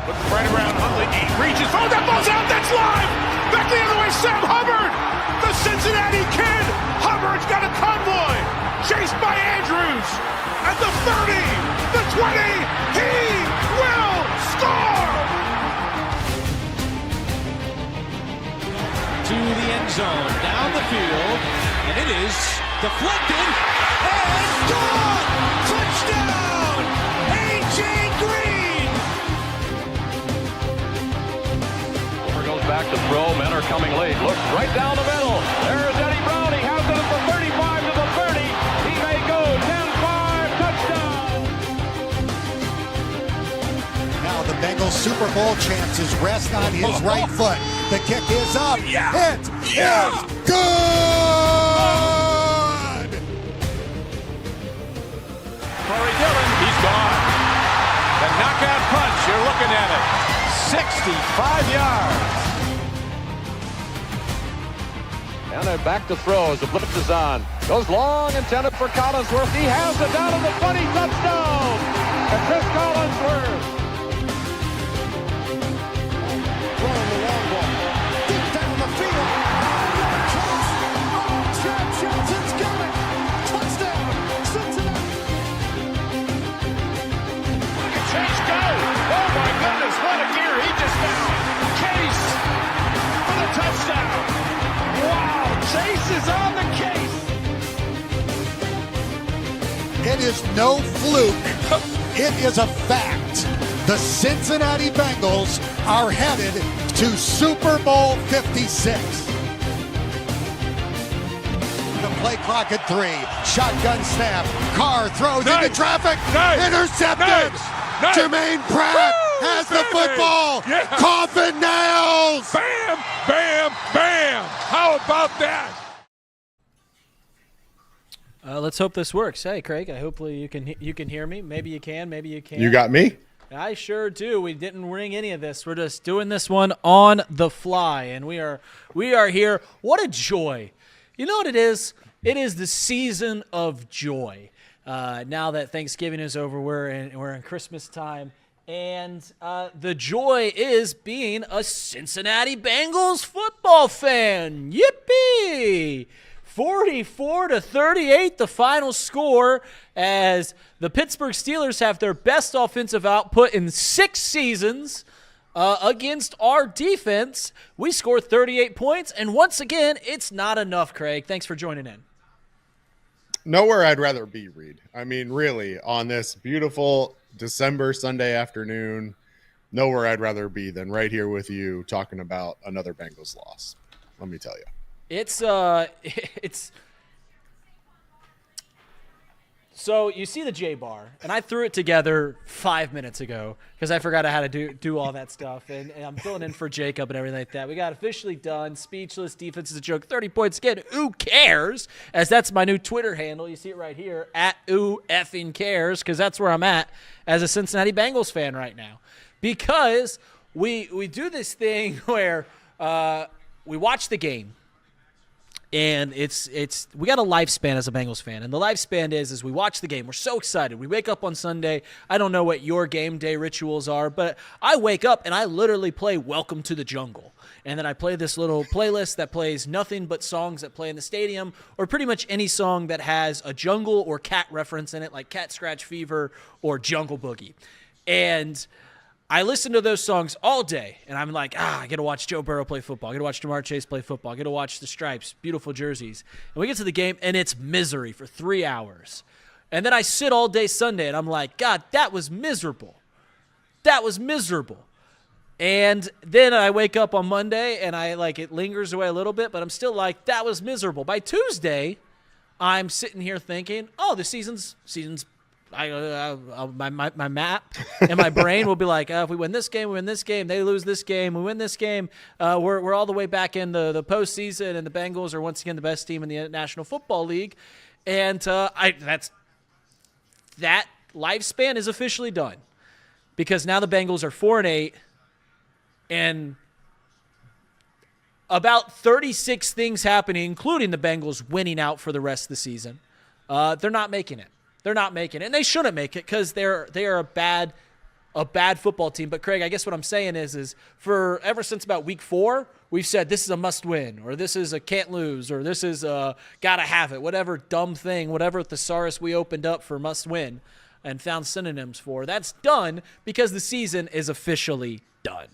Looking right around Huntley. He reaches. Oh, that ball's out. That's live. Back the other way. Sam Hubbard, the Cincinnati Kid. Hubbard's got a convoy. Chased by Andrews. At the 30, the 20. He will score. To the end zone, down the field, and it is deflected and gone. Touchdown, A.J. Green. Over goes back to throw. Men are coming late. Looks right down the middle. There's Eddie Brown. He has it at the 35 to the 30. He may go 10-5. Touchdown. Now the Bengals Super Bowl chances rest on his right foot. The kick is up. It is good. Corey Dillon, he's gone. The knockout punch, you're looking at it. 65 yards. And then back to throws. The blitz is on. Goes long, intended for Collinsworth. He has it down to the 20. Touchdown. And Chris Collinsworth. Throwing the long ball. Deep down the field. Chad Johnson's got it. Touchdown. Cincinnati. Look at Chase go. Oh my goodness, what a gear he just found. Chase for the touchdown. Wow, Chase is on the case. It is no fluke. It is a fact. The Cincinnati Bengals are headed to Super Bowl 56. The play clock at 3. Shotgun snap. Carr throws into traffic. Intercepted. Jermaine Pratt has the football. Yeah. Coffin nails. Bam, bam, bam. How about that? Let's hope this works. Hey, Craig, hopefully you can hear me. Maybe you can, maybe you can't. You got me? I sure do. We didn't ring any of this. We're just doing this one on the fly, and we are here. What a joy. You know what it is? It is the season of joy. Now that Thanksgiving is over, we're in Christmas time, and the joy is being a Cincinnati Bengals football fan. Yippee! 44-38, the final score, as the Pittsburgh Steelers have their best offensive output in 6 seasons against our defense. We score 38 points, and once again, it's not enough, Craig. Thanks for joining in. Nowhere I'd rather be, Reed. I mean, really, on this beautiful December Sunday afternoon, nowhere I'd rather be than right here with you talking about another Bengals loss. Let me tell you. It's so you see the J bar, and I threw it together 5 minutes ago because I forgot how to do all that stuff, and I'm filling in for Jacob and everything like that. We got officially done. Speechless. Defense is a joke. 30 points again. Who cares? As that's my new Twitter handle. You see it right here at Who effing cares, because that's where I'm at as a Cincinnati Bengals fan right now, because we do this thing where we watch the game. And it's we got a lifespan as a Bengals fan. And the lifespan is we watch the game. We're so excited. We wake up on Sunday. I don't know what your game day rituals are, but I wake up and I literally play Welcome to the Jungle. And then I play this little playlist that plays nothing but songs that play in the stadium, or pretty much any song that has a jungle or cat reference in it, like Cat Scratch Fever or Jungle Boogie. And I listen to those songs all day, and I'm like, I got to watch Joe Burrow play football. I got to watch Jamar Chase play football. I got to watch the Stripes, beautiful jerseys. And we get to the game, and it's misery for 3 hours. And then I sit all day Sunday, and I'm like, God, that was miserable. That was miserable. And then I wake up on Monday, and it lingers away a little bit, but I'm still like, that was miserable. By Tuesday, I'm sitting here thinking, the season's my map and my brain will be like, if we win this game, we win this game. They lose this game, we win this game. We're all the way back in the postseason, and the Bengals are once again the best team in the National Football League. And that lifespan is officially done, because now the Bengals are 4-8, and about 36 things happening, including the Bengals winning out for the rest of the season. They're not making it. They're not making it, and they shouldn't make it, because they are a bad a bad football team. But Craig, I guess what I'm saying is for ever since about week 4, we've said this is a must win, or this is a can't lose, or this is a gotta have it, whatever dumb thing, whatever thesaurus we opened up for must win and found synonyms for. That's done because the season is officially done.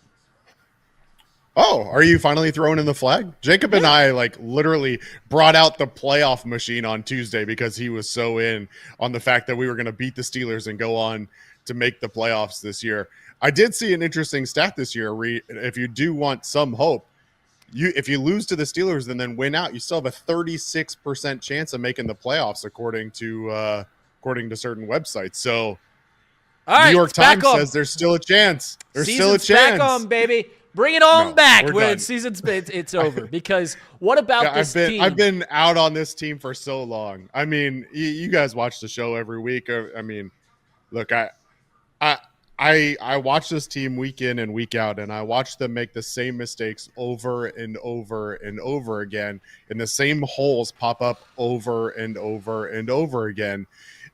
Oh, are you finally throwing in the flag? Jacob and I literally brought out the playoff machine on Tuesday because he was so in on the fact that we were going to beat the Steelers and go on to make the playoffs this year. I did see an interesting stat this year. If you do want some hope, if you lose to the Steelers and then win out, you still have a 36% chance of making the playoffs, according to certain websites. So, all right, New York Times says there's still a chance. There's still a chance. Back on, baby. Bring it on back we're when done. Season's it's over. Because what about this team? I've been out on this team for so long. I mean, you guys watch the show every week. I mean, look, I watch this team week in and week out, and I watch them make the same mistakes over and over and over again, and the same holes pop up over and over and over again.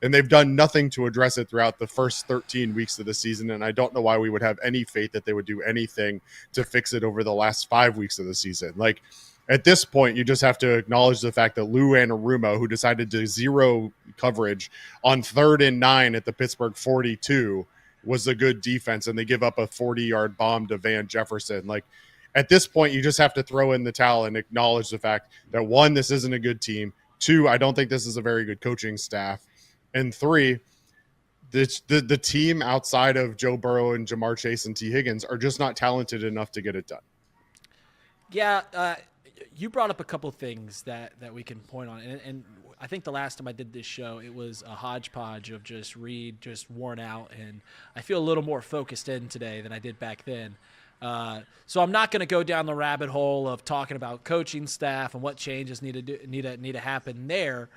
And they've done nothing to address it throughout the first 13 weeks of the season. And I don't know why we would have any faith that they would do anything to fix it over the last 5 weeks of the season. Like, at this point, you just have to acknowledge the fact that Lou Anarumo, who decided to zero coverage on 3rd and 9 at the Pittsburgh 42, was a good defense. And they give up a 40-yard bomb to Van Jefferson. Like, at this point, you just have to throw in the towel and acknowledge the fact that, 1, this isn't a good team. 2, I don't think this is a very good coaching staff. And 3, the team outside of Joe Burrow and Jamar Chase and T. Higgins are just not talented enough to get it done. Yeah, you brought up a couple things that we can point on. And I think the last time I did this show, it was a hodgepodge of just worn out. And I feel a little more focused in today than I did back then. So I'm not going to go down the rabbit hole of talking about coaching staff and what changes need to happen there.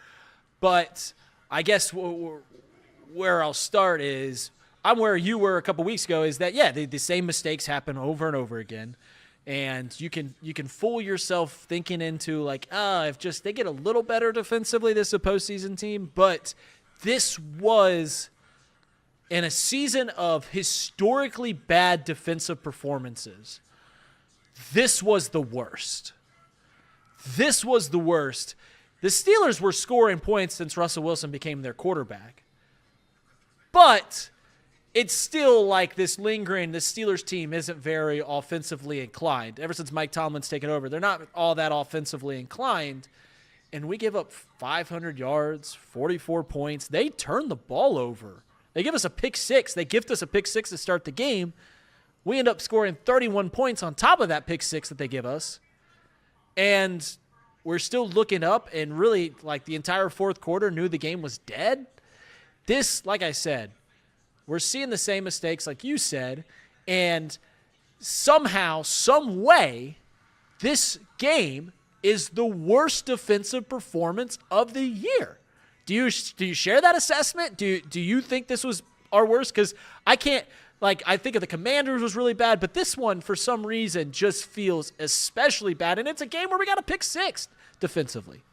But I guess where I'll start is I'm where you were a couple weeks ago, is that, yeah, the same mistakes happen over and over again. And you can fool yourself thinking into like, if just they get a little better defensively, this is a postseason team. But this was in a season of historically bad defensive performances. This was the worst. This was the worst. The Steelers were scoring points since Russell Wilson became their quarterback. But it's still like this lingering, the Steelers team isn't very offensively inclined. Ever since Mike Tomlin's taken over, they're not all that offensively inclined. And we give up 500 yards, 44 points. They turn the ball over. They give us a pick 6. They gift us a pick 6 to start the game. We end up scoring 31 points on top of that pick 6 that they give us. And we're still looking up, and really, like, the entire fourth quarter knew the game was dead. This, like I said, we're seeing the same mistakes like you said, and somehow, some way, this game is the worst defensive performance of the year. Do you share that assessment? Do you think this was our worst? Because I can't, like, I think of the Commanders was really bad, but this one, for some reason, just feels especially bad, and it's a game where we got a pick 6 defensively.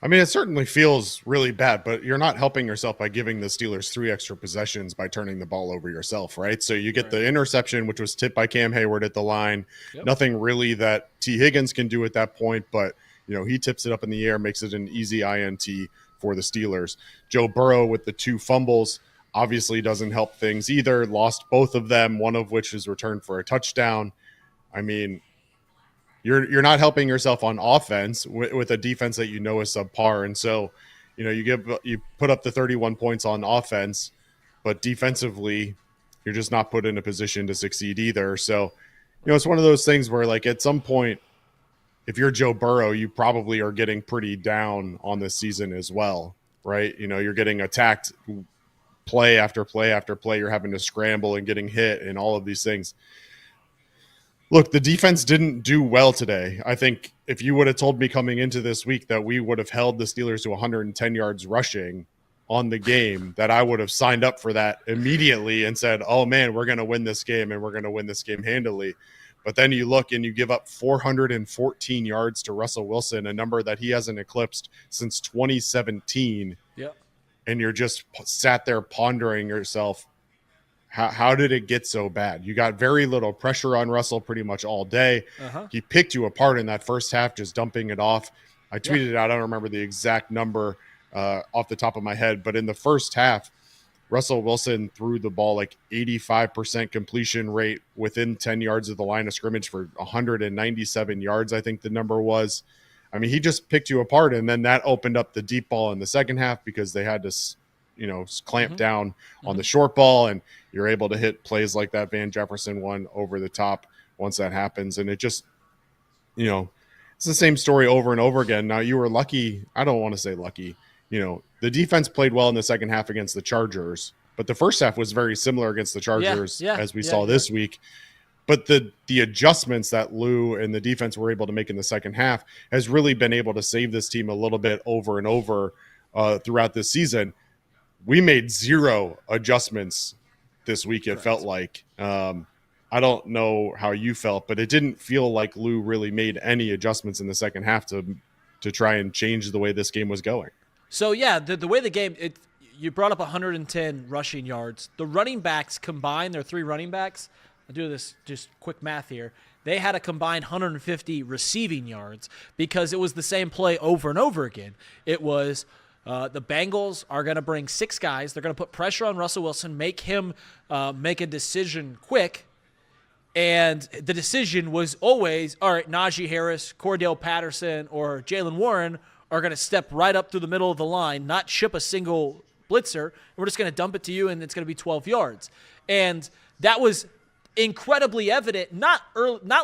I mean, it certainly feels really bad, but you're not helping yourself by giving the Steelers 3 extra possessions by turning the ball over yourself, right? So you get the interception, which was tipped by Cam Hayward at the line. Yep. Nothing really that T. Higgins can do at that point, but he tips it up in the air, makes it an easy INT for the Steelers. Joe Burrow with the 2 fumbles obviously doesn't help things either. Lost both of them, one of which is returned for a touchdown. I mean, you're not helping yourself on offense with a defense that is subpar. And so, you put up the 31 points on offense, but defensively, you're just not put in a position to succeed either. So, it's one of those things where, like, at some point, if you're Joe Burrow, you probably are getting pretty down on this season as well, right? You're getting attacked play after play after play. You're having to scramble and getting hit and all of these things. Look, the defense didn't do well today. I think if you would have told me coming into this week that we would have held the Steelers to 110 yards rushing on the game, that I would have signed up for that immediately and said, oh, man, we're going to win this game, and we're going to win this game handily. But then you look and you give up 414 yards to Russell Wilson, a number that he hasn't eclipsed since 2017. Yep. And you're just sat there pondering yourself, How did it get so bad? You got very little pressure on Russell pretty much all day. He picked you apart in that first half, just dumping it off. I tweeted it out. I don't remember the exact number off the top of my head, but in the first half, Russell Wilson threw the ball like 85% completion rate within 10 yards of the line of scrimmage for 197 yards, I think the number was. I mean, he just picked you apart, and then that opened up the deep ball in the second half because they had to, clamp down on the short ball, and you're able to hit plays like that Van Jefferson one over the top once that happens. And it just, it's the same story over and over again. Now, you were lucky. I don't want to say lucky. The defense played well in the second half against the Chargers, but the first half was very similar against the Chargers as we saw this week. But the adjustments that Lou and the defense were able to make in the second half has really been able to save this team a little bit over and over throughout this season. We made 0 adjustments this week, it felt like. I don't know how you felt, but it didn't feel like Lou really made any adjustments in the second half to try and change the way this game was going. So, yeah, the way the game – you brought up 110 rushing yards. The running backs combined, their 3 running backs – I'll do this just quick math here. They had a combined 150 receiving yards because it was the same play over and over again. It was the Bengals are going to bring 6 guys. They're going to put pressure on Russell Wilson, make him make a decision quick. And the decision was always, all right, Najee Harris, Cordell Patterson, or Jalen Warren are going to step right up through the middle of the line, not ship a single blitzer. We're just going to dump it to you, and it's going to be 12 yards. And that was incredibly evident, not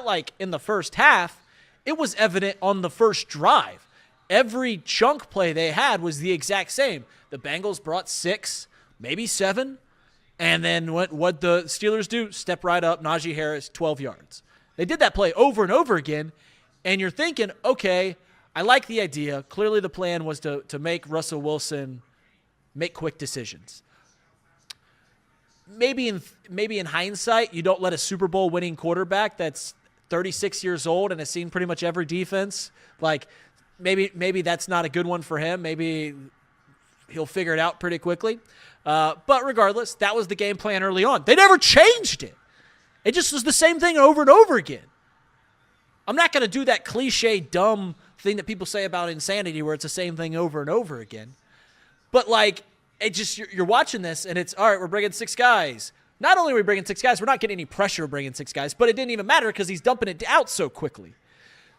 like in the first half. It was evident on the first drive. Every chunk play they had was the exact same. The Bengals brought 6, maybe 7, and then what the Steelers do? Step right up, Najee Harris, 12 yards. They did that play over and over again, and you're thinking, okay, I like the idea. Clearly the plan was to make Russell Wilson make quick decisions. Maybe in hindsight, you don't let a Super Bowl winning quarterback that's 36 years old and has seen pretty much every defense, like maybe that's not a good one for him. Maybe he'll figure it out pretty quickly. But regardless, that was the game plan early on. They never changed it. It just was the same thing over and over again. I'm not going to do that cliche, dumb thing that people say about insanity where it's the same thing over and over again. But like, it just, you're watching this and it's, all right, we're bringing 6 guys. Not only are we bringing 6 guys, we're not getting any pressure bringing 6 guys, but it didn't even matter because he's dumping it out so quickly.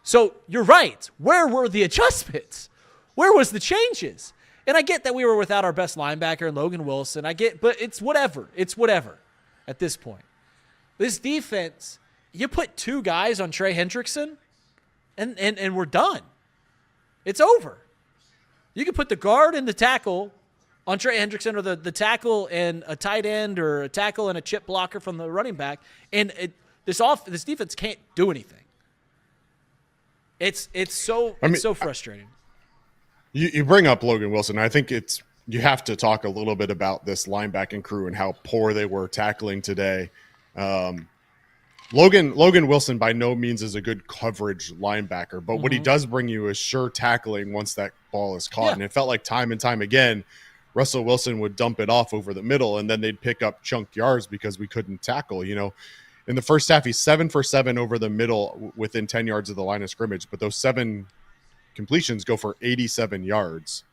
So you're right. Where were the adjustments? Where was the changes? And I get that we were without our best linebacker, Logan Wilson. But it's whatever. It's whatever at this point. This defense, you put 2 guys on Trey Hendrickson and we're done. It's over. You can put the guard and the tackle on Trey Hendrickson, or the tackle and a tight end, or a tackle and a chip blocker from the running back, and this defense can't do anything. It's so frustrating. You bring up Logan Wilson. I think you have to talk a little bit about this linebacking crew and how poor they were tackling today. Logan Wilson by no means is a good coverage linebacker, but what he does bring you is sure tackling once that ball is caught. Yeah. And it felt like time and time again, Russell Wilson would dump it off over the middle, and then they'd pick up chunk yards because we couldn't tackle. In the first half, he's 7 for 7 over the middle within 10 yards of the line of scrimmage, but those 7 completions go for 87 yards.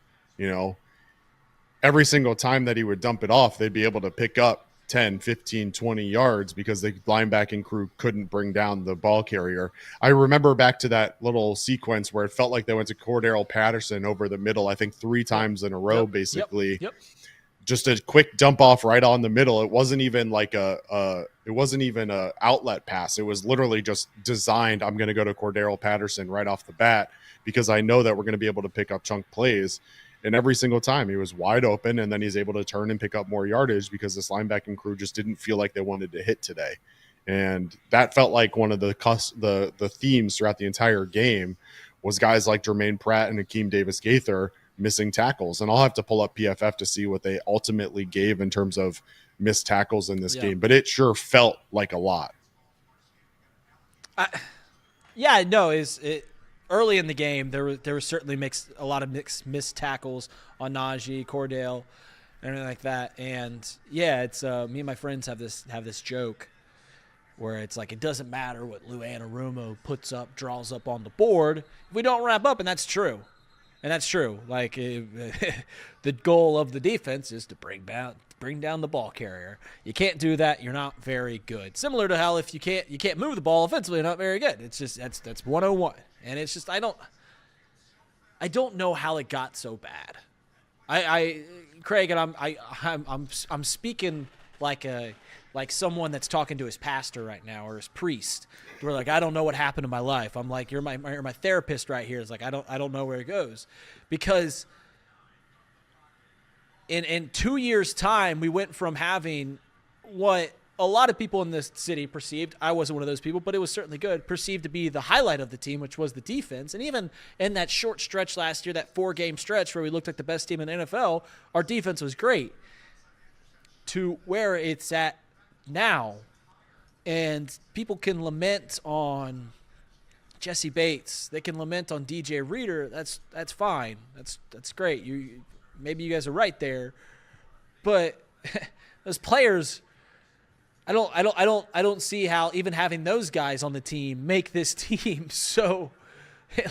Every single time that he would dump it off, they'd be able to pick up 10, 15, 20 yards because the linebacking crew couldn't bring down the ball carrier. I remember back to that little sequence where it felt like they went to Cordell Patterson over the middle, I think 3 times in a row, basically. Yep. Just a quick dump off right on the middle. It wasn't even like a outlet pass. It was literally just designed, I'm going to go to Cordell Patterson right off the bat because I know that we're going to be able to pick up chunk plays. And every single time he was wide open, and then he's able to turn and pick up more yardage because this linebacking crew just didn't feel like they wanted to hit today. And that felt like one of the themes throughout the entire game was guys like Jermaine Pratt and Akeem Davis-Gaither missing tackles. And I'll have to pull up PFF to see what they ultimately gave in terms of missed tackles in this game. But it sure felt like a lot. Early in the game, there was certainly a lot of missed tackles on Najee, Cordell. and everything like that. And yeah, it's me and my friends have this joke where it's like it doesn't matter what Lou Anarumo draws up on the board if we don't wrap up, and that's true. And that's true. Like the goal of the defense is to bring down the ball carrier. You can't do that, you're not very good. Similar to how if you can't move the ball offensively, you're not very good. It's just that's 101. And it's just I don't know how it got so bad. Craig, and I'm speaking like someone that's talking to his pastor right now or his priest. We're like, I don't know what happened in my life. I'm like, you're my therapist right here. It's like I don't know where it goes, because in 2 years' time we went from having what a lot of people in this city perceived, I wasn't one of those people, but it was certainly good, perceived to be the highlight of the team, which was the defense. And even in that short stretch last year, that 4-game stretch where we looked like the best team in the NFL, our defense was great, to where it's at now. And people can lament on Jesse Bates. They can lament on DJ Reader. That's fine. That's great. Maybe you guys are right there. But those players, I don't see how even having those guys on the team make this team so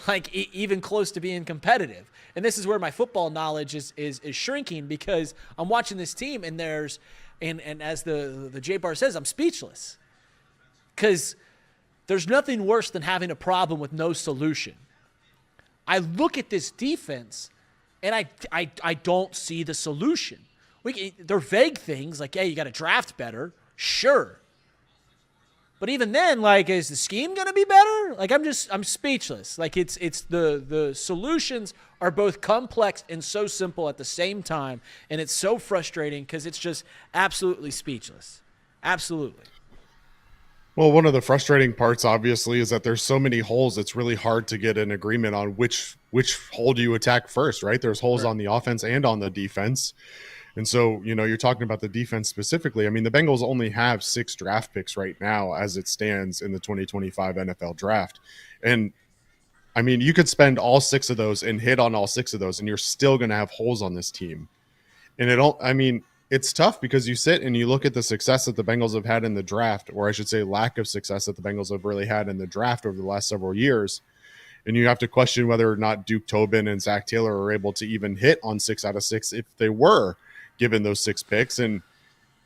like even close to being competitive. And this is where my football knowledge is shrinking, because I'm watching this team and and as the J-Bar says, I'm speechless. Because there's nothing worse than having a problem with no solution. I look at this defense and I don't see the solution. They're vague things like, hey, you got to draft better. Sure. But even then, like, is the scheme going to be better? Like, I'm speechless. Like, it's the solutions are both complex and so simple at the same time. And it's so frustrating because it's just absolutely speechless. Absolutely. Well, one of the frustrating parts, obviously, is that there's so many holes. It's really hard to get an agreement on which hole do you attack first, right? There's holes on the offense and on the defense. And so, you're talking about the defense specifically. I mean, the Bengals only have 6 draft picks right now as it stands in the 2025 NFL draft. And, I mean, you could spend all 6 of those and hit on all 6 of those, and you're still going to have holes on this team. And it's tough because you sit and you look at the success that the Bengals have had in the draft, or I should say lack of success that the Bengals have really had in the draft over the last several years. And you have to question whether or not Duke Tobin and Zach Taylor are able to even hit on 6 out of 6 if they were given those 6 picks. And,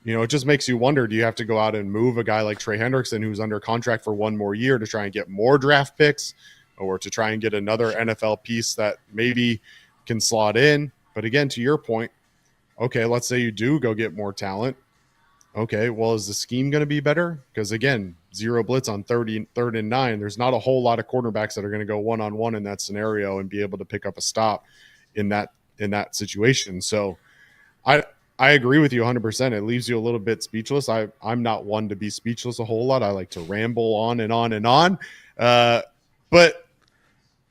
it just makes you wonder, do you have to go out and move a guy like Trey Hendrickson, who's under contract for 1 more year, to try and get more draft picks, or to try and get another NFL piece that maybe can slot in? But again, to your point, okay, let's say you do go get more talent. Okay, well, is the scheme going to be better? Because again, 0 blitz on 3rd and 9. There's not a whole lot of quarterbacks that are going to go one-on-one in that scenario and be able to pick up a stop in that situation. So I agree with you 100%. It leaves you a little bit speechless. I'm not one to be speechless a whole lot. I like to ramble on and on and on. But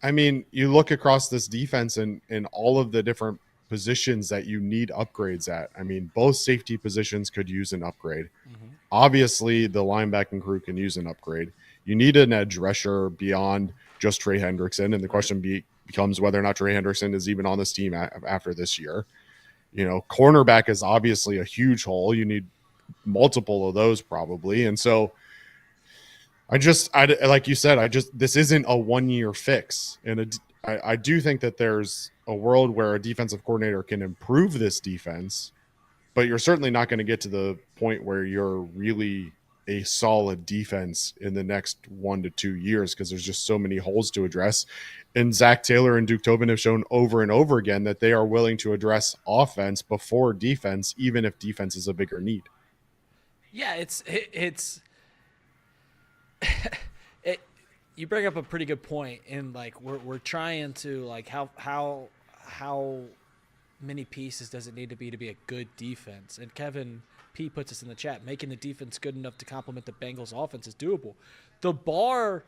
I mean, you look across this defense and all of the different positions that you need upgrades at. I mean, both safety positions could use an upgrade. Mm-hmm. Obviously, the linebacking crew can use an upgrade. You need an edge rusher beyond just Trey Hendrickson, and the question becomes whether or not Trey Hendrickson is even on this team after this year. Cornerback is obviously a huge hole. You need multiple of those probably. And so I like you said, this isn't a 1-year fix. And I do think that there's a world where a defensive coordinator can improve this defense, but you're certainly not going to get to the point where you're really a solid defense in the next 1 to 2 years, because there's just so many holes to address. And Zach Taylor and Duke Tobin have shown over and over again that they are willing to address offense before defense, even if defense is a bigger need. Yeah, it's you bring up a pretty good point, and like we're trying to like how many pieces does it need to be a good defense? And Kevin P puts us in the chat, making the defense good enough to complement the Bengals offense is doable. The bar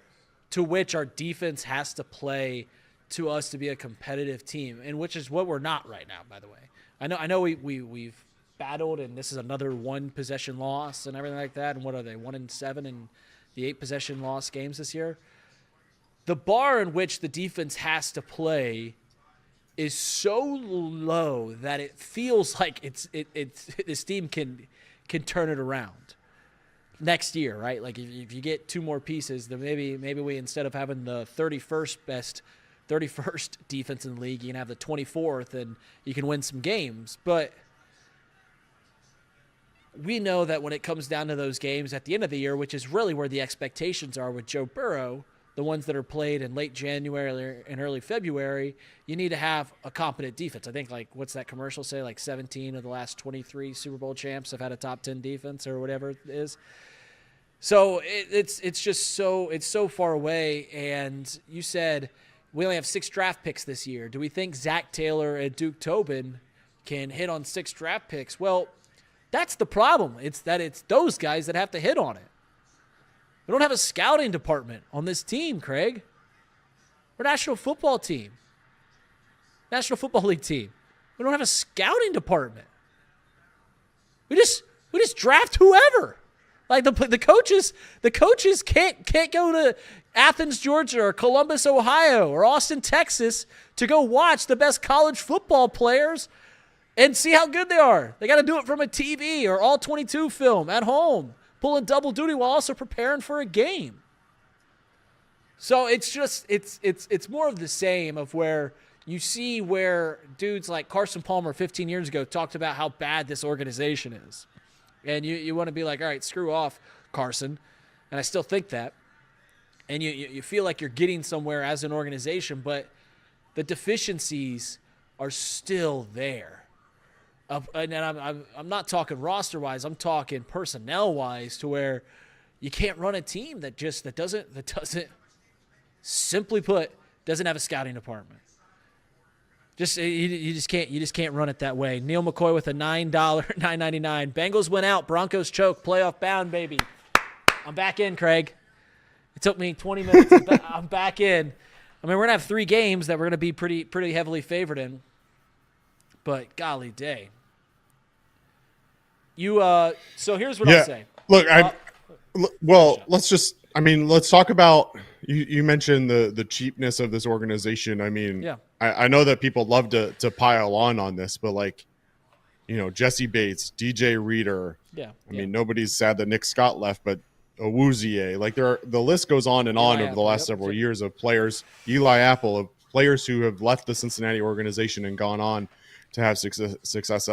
to which our defense has to play to us to be a competitive team, and which is what we're not right now, by the way. I know we've battled, and this is another 1 possession loss and everything like that. And what are they, 1-7 in the 8 possession loss games this year? The bar in which the defense has to play is so low that it feels like it's this team can turn it around next year, right? Like if you get 2 more pieces, then maybe we, instead of having the 31st defense in the league, you can have the 24th and you can win some games. But we know that when it comes down to those games at the end of the year, which is really where the expectations are with Joe Burrow, the ones that are played in late January and early February, you need to have a competent defense. I think, like, what's that commercial say? Like 17 of the last 23 Super Bowl champs have had a top 10 defense or whatever it is. So it's just so far away. And you said we only have 6 draft picks this year. Do we think Zach Taylor and Duke Tobin can hit on 6 draft picks? Well, that's the problem. It's those guys that have to hit on it. We don't have a scouting department on this team, Craig. We're a National Football team. National Football League team. We don't have a scouting department. We just draft whoever. Like the coaches can't go to Athens, Georgia, or Columbus, Ohio, or Austin, Texas to go watch the best college football players and see how good they are. They got to do it from a TV or all 22 film at home, pulling double duty while also preparing for a game. So it's more of the same of where you see where dudes like Carson Palmer 15 years ago talked about how bad this organization is. And you want to be like, all right, screw off, Carson. And I still think that. And you feel like you're getting somewhere as an organization, but the deficiencies are still there. And I'm not talking roster-wise. I'm talking personnel-wise, to where you can't run a team that doesn't simply put, doesn't have a scouting department. You just can't run it that way. Neil McCoy with a $9.99. Bengals went out. Broncos choke. Playoff bound, baby. I'm back in, Craig. It took me 20 minutes. I'm back in. I mean, we're gonna have 3 games that we're gonna be pretty heavily favored in. But golly day. So here's what I'll say. Look, let's talk about, you mentioned the cheapness of this organization. I mean, yeah. I know that people love to pile on this, but like, Jesse Bates, DJ Reader. Yeah. I mean, nobody's sad that Nick Scott left, but Awuzie, like the list goes on and on over the last several years of players, Eli Apple, of players who have left the Cincinnati organization and gone on to have success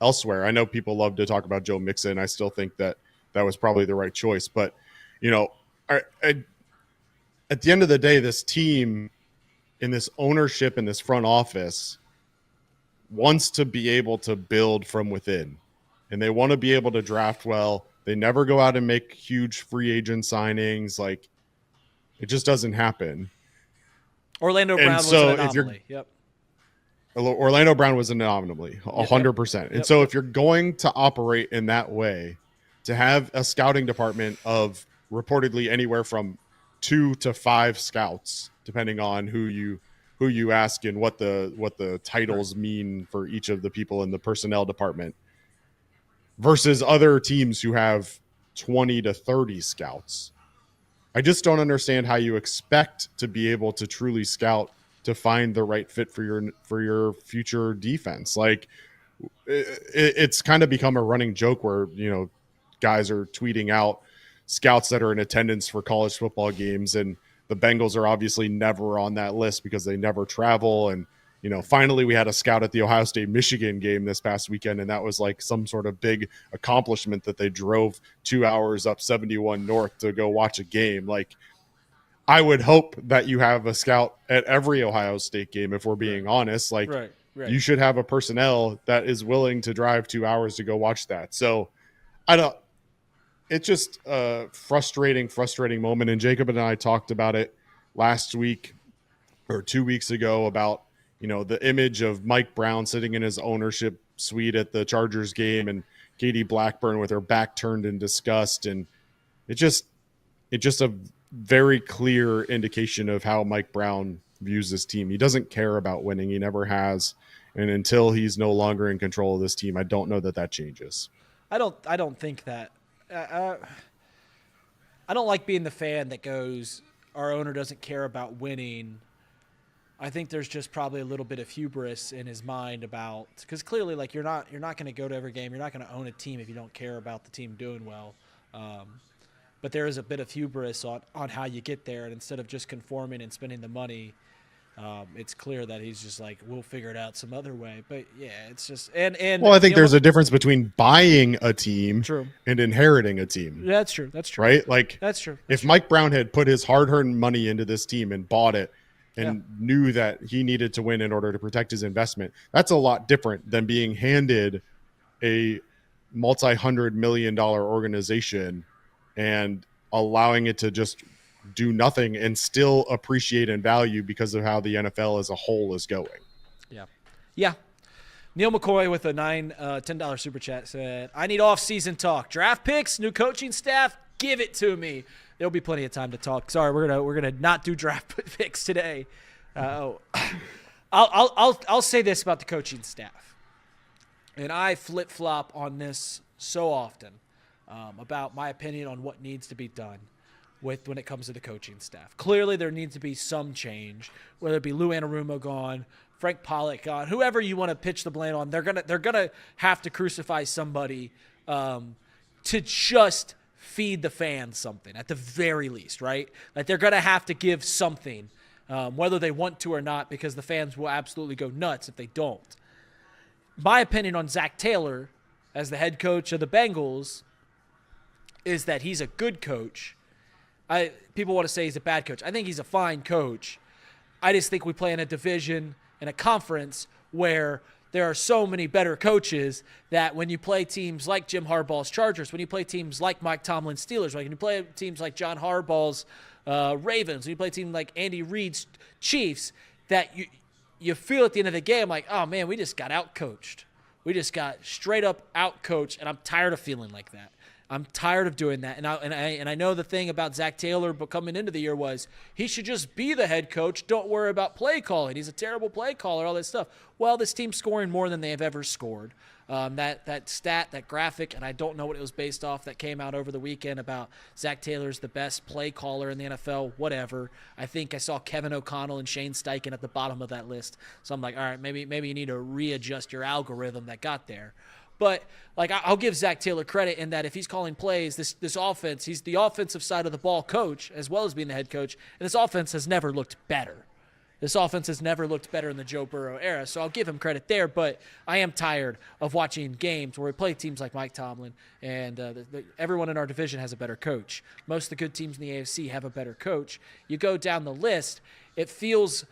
elsewhere. I know people love to talk about Joe Mixon. I still think that was probably the right choice. But, at the end of the day, this team, in this ownership, in this front office, wants to be able to build from within. And they want to be able to draft well. They never go out and make huge free agent signings. Like, it just doesn't happen. Orlando Brown was an anomaly. Yep. Orlando Brown was an anomaly, 100%. And so if you're going to operate in that way, to have a scouting department of reportedly anywhere from 2 to 5 scouts, depending on who you ask and what the titles mean for each of the people in the personnel department, versus other teams who have 20 to 30 scouts. I just don't understand how you expect to be able to truly scout to find the right fit for your future defense. Like, it's kind of become a running joke where, guys are tweeting out scouts that are in attendance for college football games, and the Bengals are obviously never on that list because they never travel. And, finally we had a scout at the Ohio State Michigan game this past weekend, and that was like some sort of big accomplishment that they drove 2 hours up 71 North to go watch a game. Like, I would hope that you have a scout at every Ohio State game, if we're being honest. Like, right. You should have a personnel that is willing to drive 2 hours to go watch that. So it's just a frustrating moment. And Jacob and I talked about it last week or 2 weeks ago about, the image of Mike Brown sitting in his ownership suite at the Chargers game and Katie Blackburn with her back turned in disgust. And it's just a very clear indication of how Mike Brown views this team. He doesn't care about winning. He never has. And until he's no longer in control of this team, I don't know that changes. I don't think that. I don't like being the fan that goes, our owner doesn't care about winning, I think there's just probably a little bit of hubris in his mind about, because clearly, like, you're not going to go to every game. You're not going to own a team if you don't care about the team doing well. But there is a bit of hubris on how you get there, and instead of just conforming and spending the money, it's clear that he's just like, we'll figure it out some other way. But yeah, it's just and well, I think there's a difference between buying a team and inheriting a team. Yeah, that's true. That's true. Right? Like that's true. If Mike Brown had put his hard-earned money into this team and bought it and knew that he needed to win in order to protect his investment, that's a lot different than being handed a multi-$100 million organization and allowing it to just do nothing and still appreciate in value because of how the NFL as a whole is going. Yeah. Neil McCoy with a $10 super chat said, I need off-season talk. Draft picks, new coaching staff, give it to me. There'll be plenty of time to talk. Sorry, we're gonna not do draft picks today. I'll say this about the coaching staff, and I flip-flop on this so often about my opinion on what needs to be done when it comes to the coaching staff. Clearly, there needs to be some change, whether it be Lou Anarumo gone, Frank Pollock gone, whoever you want to pitch the blame on. They're gonna have to crucify somebody to just feed the fans something at the very least, right? Like they're gonna have to give something, whether they want to or not, because the fans will absolutely go nuts if they don't. My opinion on Zach Taylor as the head coach of the Bengals is that he's a good coach. People want to say he's a bad coach. I think he's a fine coach. I just think we play in a division, in a conference, where there are so many better coaches that when you play teams like Jim Harbaugh's Chargers, when you play teams like Mike Tomlin's Steelers, when you play teams like John Harbaugh's Ravens, when you play teams like Andy Reid's Chiefs, that you feel at the end of the game like, oh, man, we just got out-coached. We just got straight up out-coached, and I'm tired of feeling like that. I'm tired of doing that. And I know the thing about Zach Taylor coming into the year was he should just be the head coach. Don't worry about play calling. He's a terrible play caller, all this stuff. Well, this team's scoring more than they have ever scored. That stat, that graphic, and I don't know what it was based off, that came out over the weekend about Zach Taylor's the best play caller in the NFL, whatever. I think I saw Kevin O'Connell and Shane Steichen at the bottom of that list. So I'm like, all right, maybe you need to readjust your algorithm that got there. But like I'll give Zach Taylor credit in that if he's calling plays, this offense, he's the offensive side of the ball coach as well as being the head coach, and this offense has never looked better. This offense has never looked better in the Joe Burrow era, so I'll give him credit there. But I am tired of watching games where we play teams like Mike Tomlin, and everyone in our division has a better coach. Most of the good teams in the AFC have a better coach. You go down the list, it feels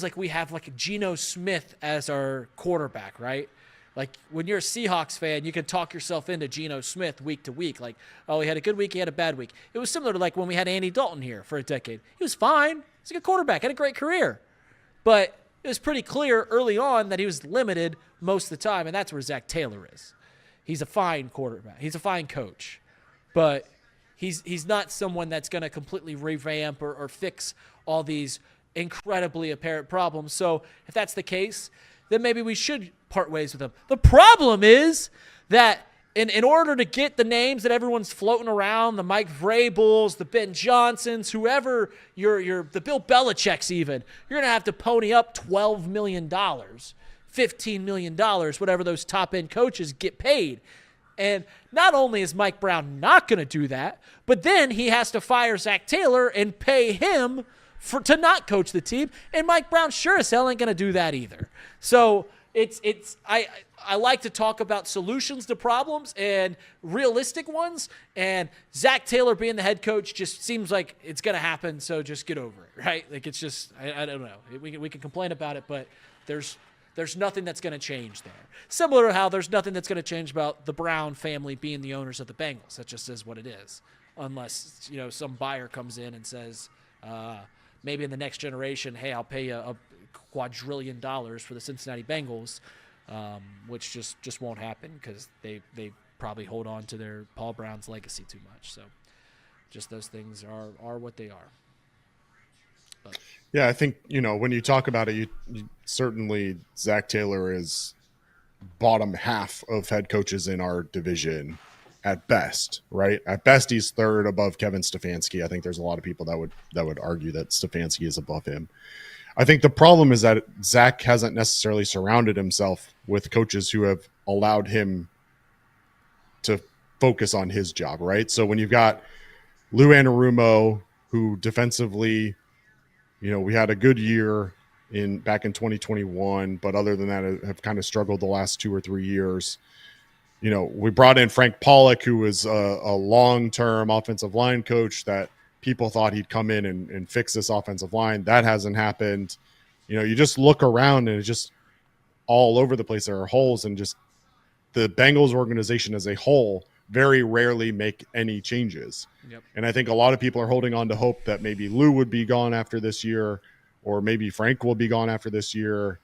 like we have like a Geno Smith as our quarterback, right? Like when you're a Seahawks fan, you can talk yourself into Geno Smith week to week. Like, oh, he had a good week, he had a bad week. It was similar to like when we had Andy Dalton here for a decade. He was fine. He's a good quarterback, had a great career. But it was pretty clear early on that he was limited most of the time, and that's where Zach Taylor is. He's a fine quarterback. He's a fine coach. But he's not someone that's going to completely revamp or fix all these incredibly apparent problems. So if that's the case, then maybe we should part ways with him. The problem is that in order to get the names that everyone's floating around, the Mike Vrabels, the Ben Johnsons, whoever, the Bill Belichick's even, you're going to have to pony up $12 million, $15 million, whatever those top-end coaches get paid. And not only is Mike Brown not going to do that, but then he has to fire Zach Taylor and pay him to not coach the team, and Mike Brown sure as hell ain't going to do that either. So I like to talk about solutions to problems and realistic ones, and Zach Taylor being the head coach just seems like it's going to happen, so just get over it, right? Like it's just, I don't know. We can complain about it, but there's nothing that's going to change there. Similar to how there's nothing that's going to change about the Brown family being the owners of the Bengals. That just is what it is, unless some buyer comes in and says, maybe in the next generation, hey, I'll pay you a quadrillion dollars for the Cincinnati Bengals, which just won't happen because they probably hold on to their Paul Brown's legacy too much. So just those things are what they are. But. Yeah, I think, when you talk about it, you certainly Zach Taylor is bottom half of head coaches in our division. at best, right? At best, he's third above Kevin Stefanski. I think there's a lot of people that would argue that Stefanski is above him. I think the problem is that Zach hasn't necessarily surrounded himself with coaches who have allowed him to focus on his job, right? So when you've got Lou Anarumo, who defensively, we had a good year back in 2021, but other than that, have kind of struggled the last 2 or 3 years. We brought in Frank Pollock, who was a long-term offensive line coach that people thought he'd come in and fix this offensive line. That hasn't happened. You just look around and it's just all over the place. There are holes, and just the Bengals organization as a whole very rarely make any changes. Yep. And I think a lot of people are holding on to hope that maybe Lou would be gone after this year, or maybe Frank will be gone after this year.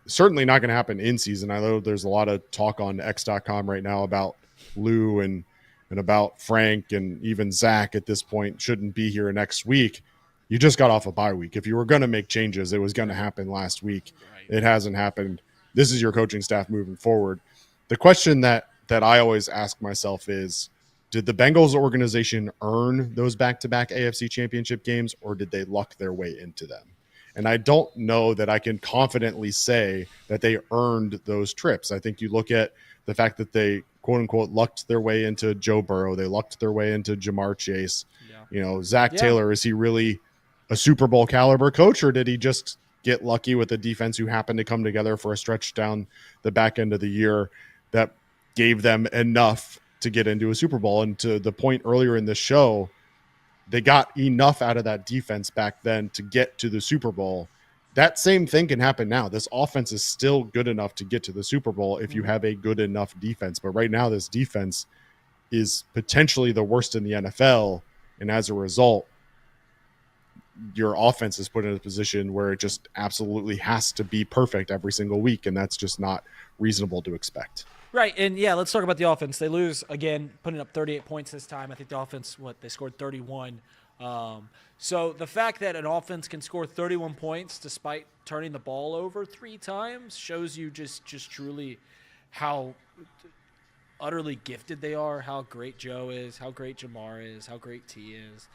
Certainly not going to happen in season. I know there's a lot of talk on X.com right now about Lou and about Frank, and even Zach at this point shouldn't be here next week. You just got off a bye week. If you were going to make changes, it was going to happen last week. Right. It hasn't happened. This is your coaching staff moving forward. The question that I always ask myself is, did the Bengals organization earn those back-to-back AFC championship games, or did they luck their way into them? And I don't know that I can confidently say that they earned those trips. I think you look at the fact that they, quote unquote, lucked their way into Joe Burrow. They lucked their way into Jamar Chase. Yeah. Zach Taylor, is he really a Super Bowl caliber coach, or did he just get lucky with a defense who happened to come together for a stretch down the back end of the year that gave them enough to get into a Super Bowl? And to the point earlier in the show, they got enough out of that defense back then to get to the Super Bowl. That same thing can happen now. This offense is still good enough to get to the Super Bowl if you have a good enough defense. But right now, this defense is potentially the worst in the NFL. And as a result, your offense is put in a position where it just absolutely has to be perfect every single week. And that's just not reasonable to expect. Right, and yeah, let's talk about the offense. They lose, again, putting up 38 points this time. I think the offense, they scored 31. So the fact that an offense can score 31 points despite turning the ball over 3 times shows you just truly how utterly gifted they are, how great Joe is, how great Jamar is, how great T is.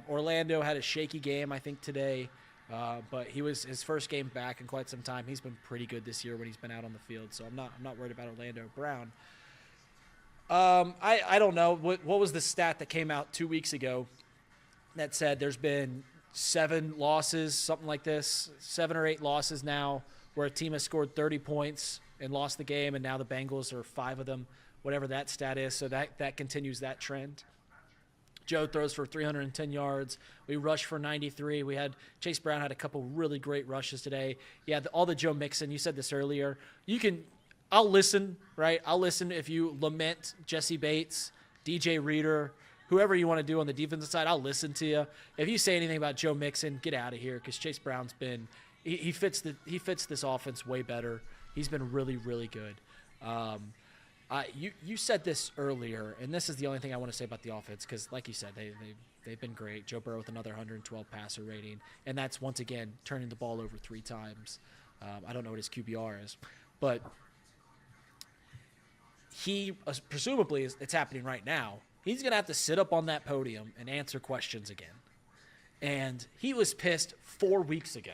Orlando had a shaky game, I think, today. But he was his first game back in quite some time. He's been pretty good this year when he's been out on the field, so I'm not worried about Orlando Brown. I don't know what was the stat that came out 2 weeks ago that said there's been 7 losses, something like this, 7 or 8 losses now, where a team has scored 30 points and lost the game, and now the Bengals are 5 of them, whatever that stat is. So that continues that trend. Joe throws for 310 yards. We rushed for 93. Chase Brown had a couple really great rushes today. Yeah, all the Joe Mixon. You said this earlier. I'll listen, right? I'll listen if you lament Jesse Bates, DJ Reader, whoever you want to do on the defensive side. I'll listen to you. If you say anything about Joe Mixon, get out of here, because Chase Brown's been he fits this offense way better. He's been really, really good. You said this earlier, and this is the only thing I want to say about the offense, because like you said, they've been great. Joe Burrow with another 112 passer rating, and that's once again turning the ball over 3 times. I don't know what his QBR is, but he presumably it's happening right now. He's going to have to sit up on that podium and answer questions again, and he was pissed 4 weeks ago.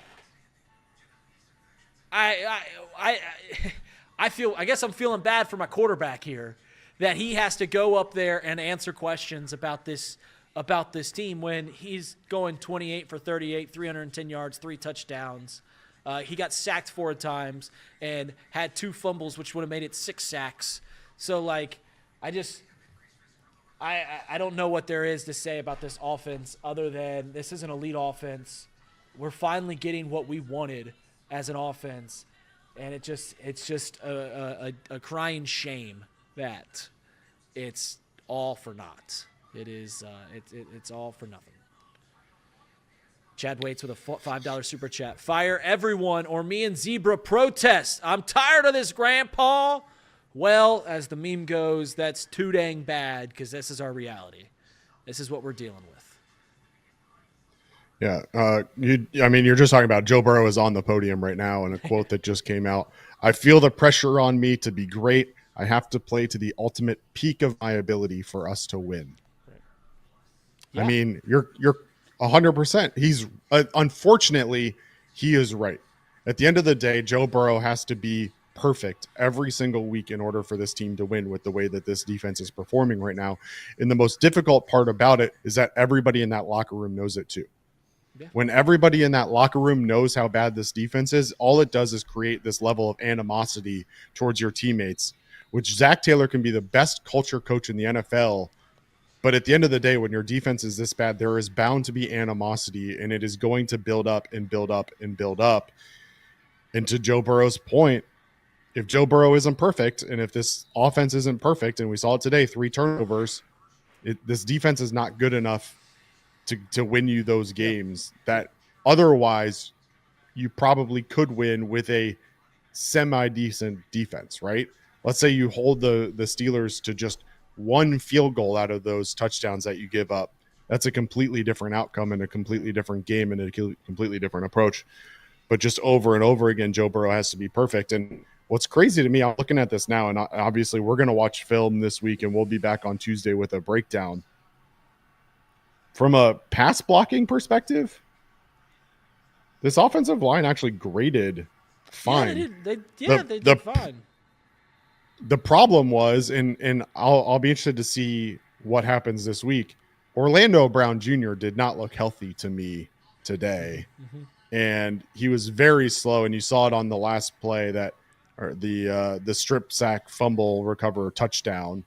I guess I'm feeling bad for my quarterback here, that he has to go up there and answer questions about this team when he's going 28 for 38, 310 yards, 3 touchdowns. He got sacked 4 times and had 2 fumbles, which would have made it 6 sacks. So, I don't know what there is to say about this offense other than this is an elite offense. We're finally getting what we wanted as an offense. And it's just a crying shame that it's all for naught. It's all for nothing. Chad waits with a $5 super chat. Fire everyone, or me and Zebra protest. I'm tired of this, Grandpa. Well, as the meme goes, that's too dang bad, because this is our reality. This is what we're dealing with. Yeah, you're just talking about Joe Burrow is on the podium right now, and a quote that just came out. I feel the pressure on me to be great. I have to play to the ultimate peak of my ability for us to win. Right. I Yeah. mean, you're 100%. He's unfortunately, he is right. At the end of the day, Joe Burrow has to be perfect every single week in order for this team to win with the way that this defense is performing right now. And the most difficult part about it is that everybody in that locker room knows it too. Yeah. When everybody in that locker room knows how bad this defense is, all it does is create this level of animosity towards your teammates, which Zach Taylor can be the best culture coach in the NFL. But at the end of the day, when your defense is this bad, there is bound to be animosity, and it is going to build up and build up and build up. And to Joe Burrow's point, if Joe Burrow isn't perfect, and if this offense isn't perfect, and we saw it today, 3 turnovers, this defense is not good enough to win you those games that otherwise you probably could win with a semi-decent defense, right? Let's say you hold the Steelers to just 1 field goal out of those touchdowns that you give up. That's a completely different outcome and a completely different game and a completely different approach. But just over and over again, Joe Burrow has to be perfect. And what's crazy to me, I'm looking at this now, and obviously we're going to watch film this week, and we'll be back on Tuesday with a breakdown. From a pass blocking perspective, this offensive line actually graded fine. Yeah, they did fine. The problem was, and I'll be interested to see what happens this week. Orlando Brown Jr. did not look healthy to me today. Mm-hmm. And he was very slow, and you saw it on the last play the strip sack fumble recover touchdown.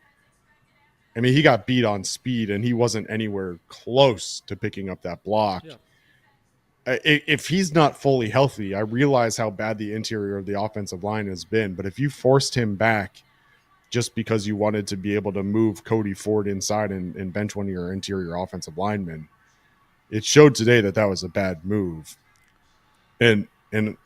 I mean, he got beat on speed, and he wasn't anywhere close to picking up that block. Yeah. If he's not fully healthy, I realize how bad the interior of the offensive line has been. But if you forced him back just because you wanted to be able to move Cody Ford inside and bench one of your interior offensive linemen, it showed today that was a bad move. And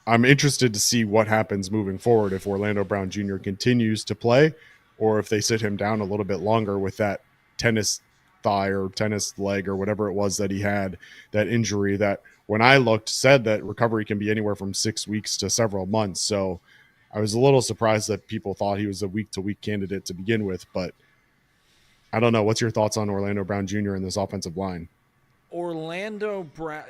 I'm interested to see what happens moving forward if Orlando Brown Jr. continues to play, or if they sit him down a little bit longer with that tennis thigh or tennis leg or whatever it was that he had, that injury that when I looked said that recovery can be anywhere from 6 weeks to several months. So I was a little surprised that people thought he was a week-to-week candidate to begin with, but I don't know. What's your thoughts on Orlando Brown Jr. in this offensive line? Orlando Brown,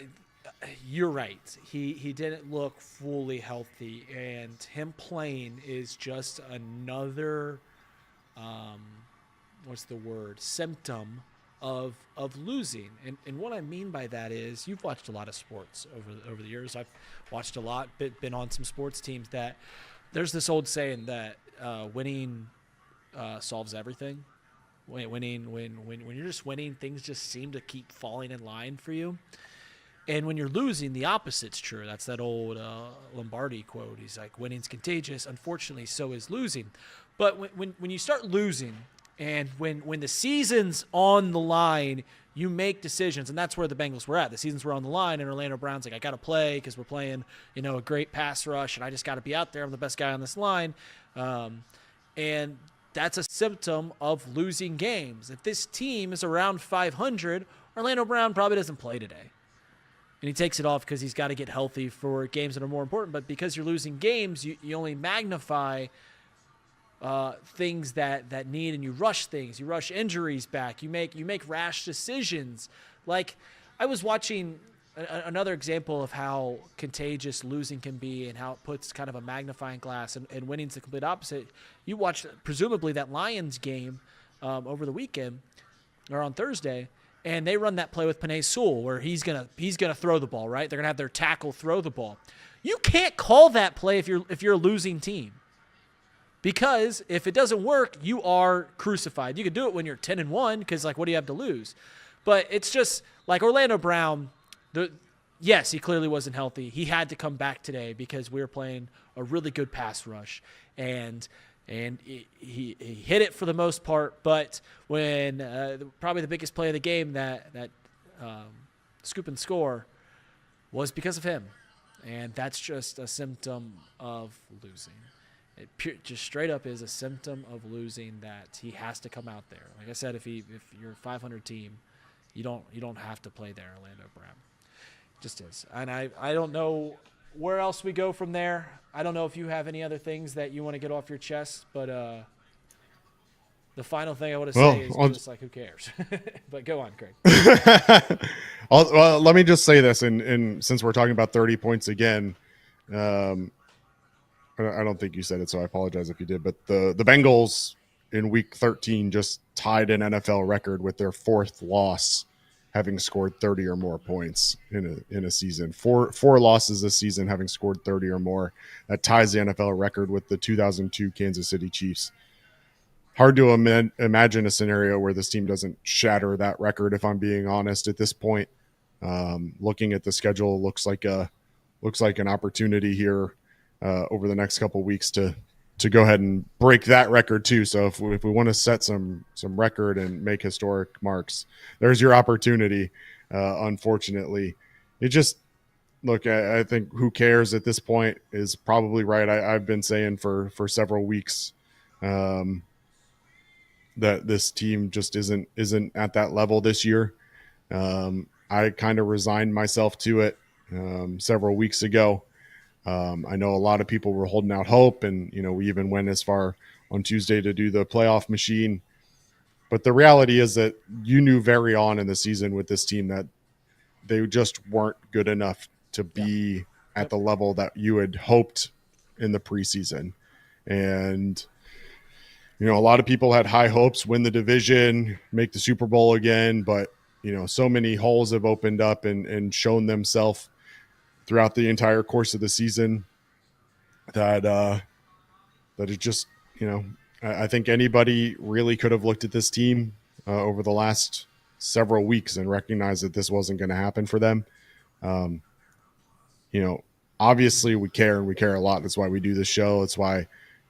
you're right. He didn't look fully healthy, and him playing is just another symptom of losing. And what I mean by that is, you've watched a lot of sports over the years. I've watched a lot, been on some sports teams that there's this old saying that winning solves everything. When you're just winning, things just seem to keep falling in line for you. And when you're losing, the opposite's true. That's that old Lombardi quote. He's like, winning's contagious. Unfortunately, so is losing. But when you start losing, and when the season's on the line, you make decisions, and that's where the Bengals were at. The seasons were on the line, and Orlando Brown's like, I got to play because we're playing, a great pass rush, and I just got to be out there. I'm the best guy on this line. And that's a symptom of losing games. If this team is around 500, Orlando Brown probably doesn't play today. And he takes it off because he's got to get healthy for games that are more important. But because you're losing games, you only magnify things that need, and you rush things. You rush injuries back. You make rash decisions. Like, I was watching another example of how contagious losing can be and how it puts kind of a magnifying glass, and winning's the complete opposite. You watched presumably that Lions game over the weekend or on Thursday, and they run that play with Penei Sewell where he's gonna throw the ball, right? They're gonna have their tackle throw the ball. You can't call that play if you're a losing team. Because if it doesn't work, you are crucified. You can do it when you're 10-1 because, like, what do you have to lose? But it's just like Orlando Brown. Yes, he clearly wasn't healthy. He had to come back today because we were playing a really good pass rush, and he hit it for the most part. But when probably the biggest play of the game, that scoop and score, was because of him, and that's just a symptom of losing. It just straight up is a symptom of losing that he has to come out there. Like I said, if you're a 500 team, you don't have to play there, Orlando Brown. It just is. And I don't know where else we go from there. I don't know if you have any other things that you want to get off your chest, but The final thing I want to say is just like, who cares? But go on, Craig. Well, let me just say this, and since we're talking about 30 points again, I don't think you said it, so I apologize if you did, but the Bengals in week 13 just tied an NFL record with their 4th loss, having scored 30 or more points in a season. Four losses this season, having scored 30 or more. That ties the NFL record with the 2002 Kansas City Chiefs. Hard to imagine a scenario where this team doesn't shatter that record, if I'm being honest at this point. Looking at the schedule, looks like an opportunity here over the next couple of weeks to go ahead and break that record too. So if we want to set some record and make historic marks, there's your opportunity. Unfortunately, it just look. I think who cares at this point is probably right. I've been saying for several weeks that this team just isn't at that level this year. I kind of resigned myself to it several weeks ago. I know a lot of people were holding out hope, and we even went as far on Tuesday to do the playoff machine. But the reality is that you knew very on in the season with this team that they just weren't good enough to be at the level that you had hoped in the preseason. And a lot of people had high hopes, win the division, make the Super Bowl again, but so many holes have opened up and shown themselves throughout the entire course of the season that it just, I think anybody really could have looked at this team over the last several weeks and recognized that this wasn't going to happen for them. Obviously we care, and we care a lot. That's why we do this show. That's why,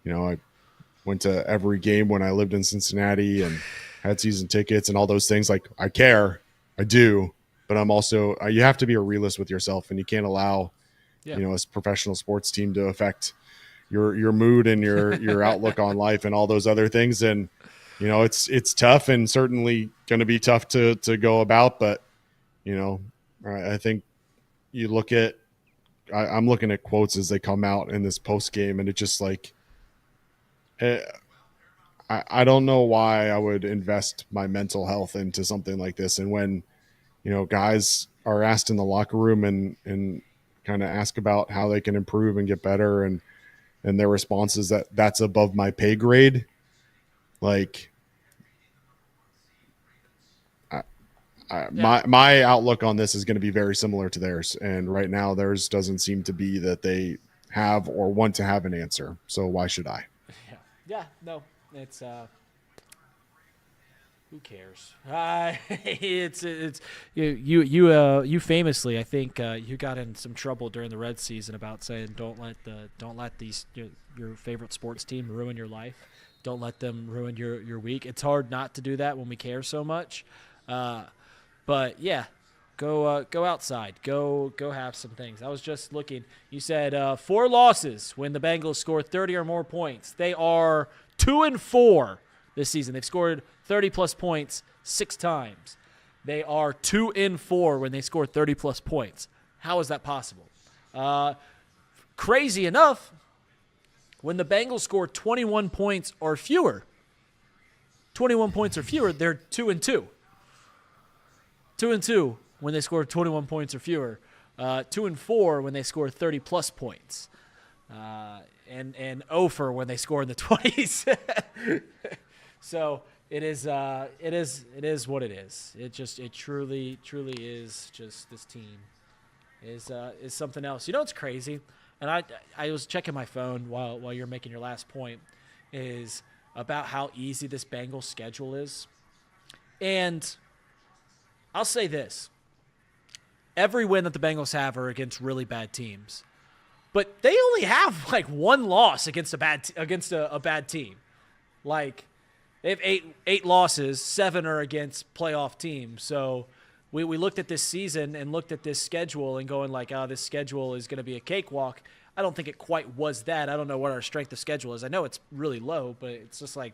I went to every game when I lived in Cincinnati and had season tickets and all those things. Like, I care, I do, but I'm also, you have to be a realist with yourself, and you can't allow, a professional sports team to affect your mood and your outlook on life and all those other things. And, it's tough, and certainly going to be tough to go about, but, I think you look at, I'm looking at quotes as they come out in this post game, and it just like, I don't know why I would invest my mental health into something like this. And when, guys are asked in the locker room and kind of ask about how they can improve and get better, and their response is that that's above my pay grade. Like, my outlook on this is going to be very similar to theirs. And right now theirs doesn't seem to be that they have or want to have an answer. So why should I? Yeah, no, it's who cares? It's you famously, I think you got in some trouble during the Red season about saying don't let these your favorite sports team ruin your life. Don't let them ruin your week. It's hard not to do that when we care so much. But yeah, go outside. Go have some things. I was just looking. You said 4 losses when the Bengals score 30 or more points. They are 2-4 this season. They've scored 30-plus points 6 times. They are 2-4 when they score 30-plus points. How is that possible? Crazy enough, when the Bengals score 21 points or fewer, they're 2-2. 2-2 when they score 21 points or fewer. 2-4 when they score 30-plus points. And 0 when they score in the 20s. So it is what it is. It truly is just, this team is something else. You know what's crazy? And I was checking my phone while you're making your last point, is about how easy this Bengals schedule is. And I'll say this. Every win that the Bengals have are against really bad teams. But they only have like 1 loss against a bad team. Like, they have eight losses, 7 are against playoff teams. So we looked at this season and looked at this schedule and going like, this schedule is going to be a cakewalk. I don't think it quite was that. I don't know what our strength of schedule is. I know it's really low, but it's just like,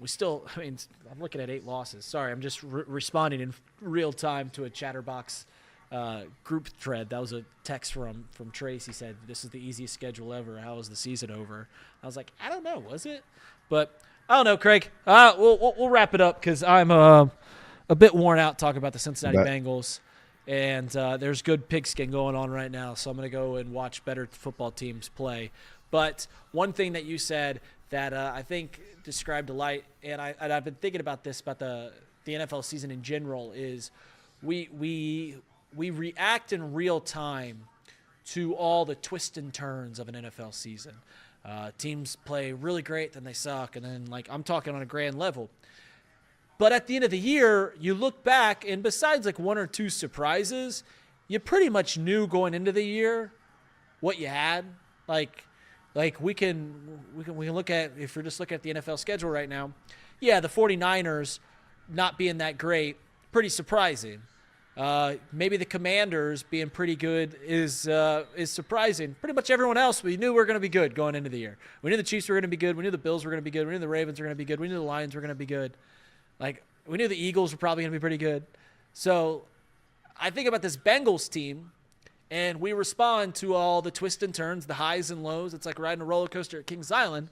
I'm looking at 8 losses. Sorry, I'm just responding in real time to a Chatterbox group thread. That was a text from Trace. He said, "This is the easiest schedule ever. How is the season over?" I was like, I don't know, was it? But I don't know, Craig. We'll wrap it up because I'm a bit worn out talking about the Cincinnati Bengals. And there's good pigskin going on right now, so I'm going to go and watch better football teams play. But one thing that you said that I think described a light, and I've been thinking about this, about the NFL season in general, is we react in real time to all the twists and turns of an NFL season. Teams play really great, then they suck, and then, like, I'm talking on a grand level. But at the end of the year, you look back, and besides like one or two surprises, you pretty much knew going into the year what you had. Like we can look at, if you're just looking at the NFL schedule right now, yeah, the 49ers not being that great, pretty surprising. Maybe the Commanders being pretty good is surprising. Pretty much everyone else, we knew we were going to be good going into the year. We knew the Chiefs were going to be good. We knew the Bills were going to be good. We knew the Ravens were going to be good. We knew the Lions were going to be good. Like, we knew the Eagles were probably going to be pretty good. So I think about this Bengals team, and we respond to all the twists and turns, the highs and lows. It's like riding a roller coaster at Kings Island.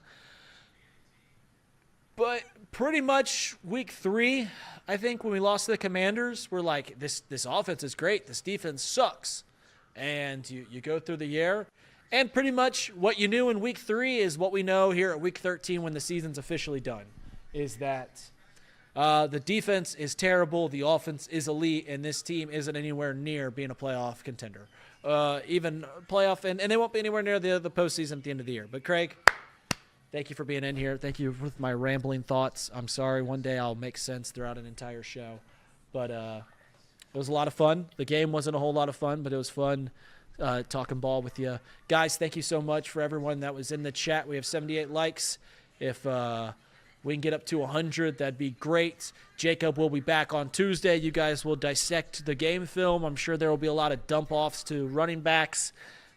But pretty much week 3, I think when we lost to the Commanders, we're like, this offense is great. This defense sucks. And you go through the year, and pretty much what you knew in week 3 is what we know here at week 13 when the season's officially done, is that the defense is terrible, the offense is elite, and this team isn't anywhere near being a playoff contender. Even playoff, and they won't be anywhere near the postseason at the end of the year. But, Craig, thank you for being in here. Thank you for my rambling thoughts. I'm sorry. One day I'll make sense throughout an entire show. But it was a lot of fun. The game wasn't a whole lot of fun, but it was fun talking ball with you. Guys, thank you so much for everyone that was in the chat. We have 78 likes. If we can get up to 100, that'd be great. Jacob will be back on Tuesday. You guys will dissect the game film. I'm sure there will be a lot of dump-offs to running backs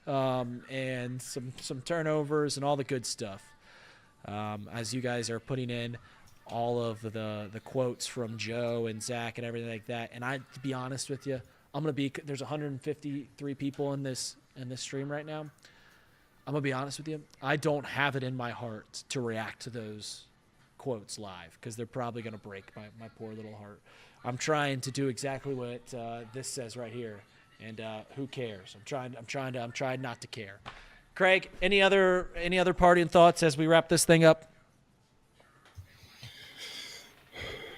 and some turnovers and all the good stuff. As you guys are putting in all of the quotes from Joe and Zach and everything like that. And to be honest with you, there's 153 people in this stream right now. I'm going to be honest with you. I don't have it in my heart to react to those quotes live because they're probably going to break my poor little heart. I'm trying to do exactly what this says right here. And who cares? I'm trying not to care. Craig, any other parting thoughts as we wrap this thing up?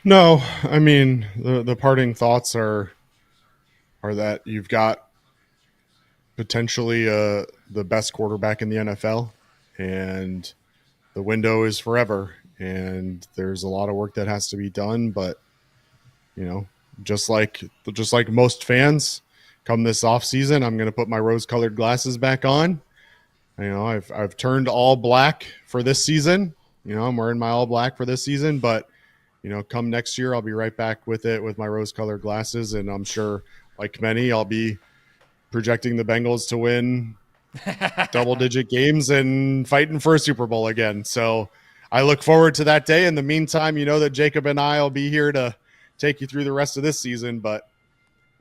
No, I mean the parting thoughts are that you've got potentially the best quarterback in the NFL, and the window is forever, and there's a lot of work that has to be done. But just like most fans, come this off season, I'm going to put my rose-colored glasses back on. I've turned all black for this season. I'm wearing my all black for this season, but come next year, I'll be right back with it with my rose-colored glasses, and I'm sure, like many, I'll be projecting the Bengals to win double-digit games and fighting for a Super Bowl again. So I look forward to that day. In the meantime, that Jacob and I will be here to take you through the rest of this season. But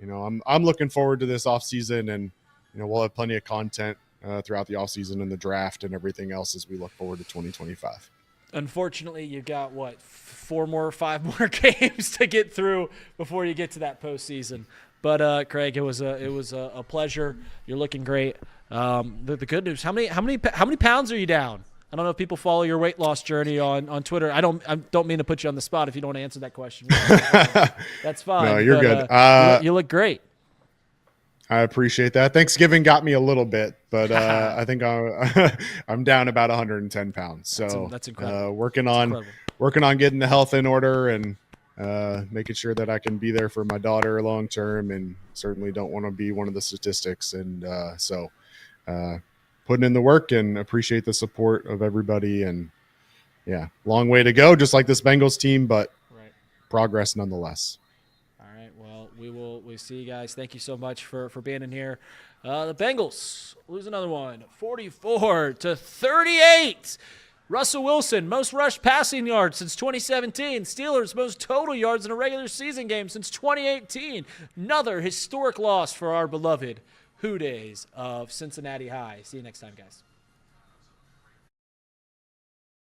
I'm looking forward to this offseason, and we'll have plenty of content throughout the offseason and the draft and everything else as we look forward to 2025. Unfortunately, you got 5 more games to get through before you get to that postseason. But Craig, it was a pleasure. You're looking great. The good news: how many pounds are you down? I don't know if people follow your weight loss journey on Twitter. I don't mean to put you on the spot if you don't want to answer that question. That's fine. No, you're good. You look great. I appreciate that. Thanksgiving got me a little bit, but I think I'm down about 110 pounds. So that's incredible. Working on getting the health in order and making sure that I can be there for my daughter long term, and certainly don't want to be one of the statistics. And so putting in the work, and appreciate the support of everybody. And yeah, long way to go, just like this Bengals team, but progress nonetheless. We see you guys. Thank you so much for being in here. The Bengals lose another one, 44-38. Russell Wilson, most rushed passing yards since 2017. Steelers, most total yards in a regular season game since 2018. Another historic loss for our beloved Hoo Days of Cincinnati High. See you next time, guys.